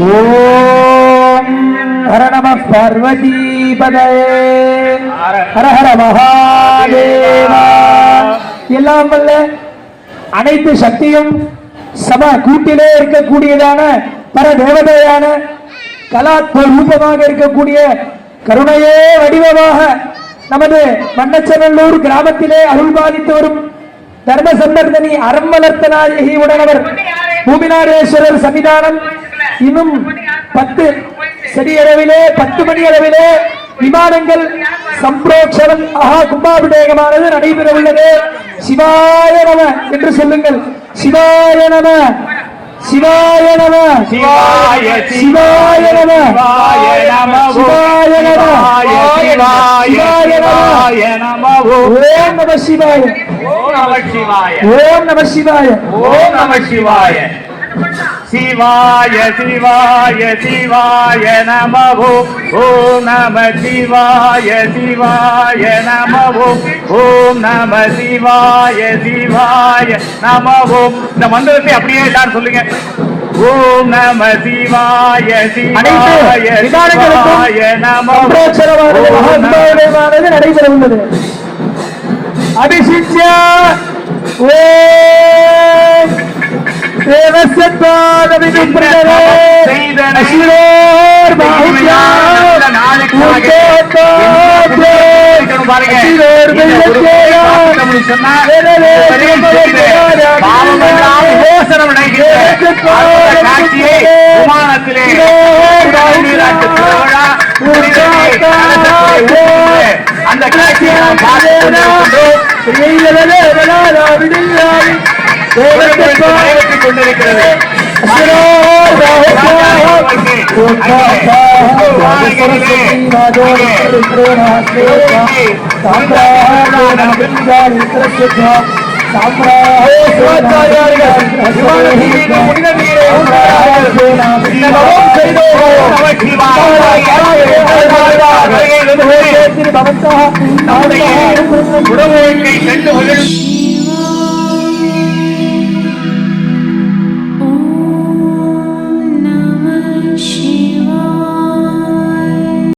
ஓம் ஹர நம பார்வதிபதயே ஹர ஹர மகாதேவா. எல்லாம் வல்ல அனைத்து சக்தியும் சம கூட்டிலே இருக்கக்கூடியதான பர தேவதையான கலாத்ம ரூபமாக இருக்கக்கூடிய கருணையே வடிவமாக நமது மன்னச்சநல்லூர் கிராமத்திலே அருள்பாலித்து வரும் தர்ம சந்தர்தனி அறம் வளர்த்த நாயகி உடனவர் பூமிநாதேஸ்வரர் சன்னிதானம் இன்னும் 10 செடியளவிலே 10 மணி அளவிலே விமானங்கள் சம்பிரோட்சணம் கும்பாபிஷேகமானது நடைபெற உள்ளது. சிவாய நம என்று சொல்லுங்கள். சிவாய நம சிவாய நம சிவாய சிவாய நம சிவாய நம சிவாய நம. ஓம் நம சிவாய ஓம் நம சிவாய ஓம் நம சிவாய ஓம் நம சிவாய. சிவாய சிவாய சிவாய நம ஓம் நம சிவாய சிவாய நம ஓம் நம சிவாய சிவாய நம. இந்த மந்திரத்தை அப்படியே தான் சொல்லுங்க. ஓம் நம சிவாய சிவாய சிவாய நம. நடைபெற உள்ளது. அபிஷித்யா ஓம் அந்த காட்சியை கொண்டிருக்கிறது. உறவுகளை கண்டு மகிழும்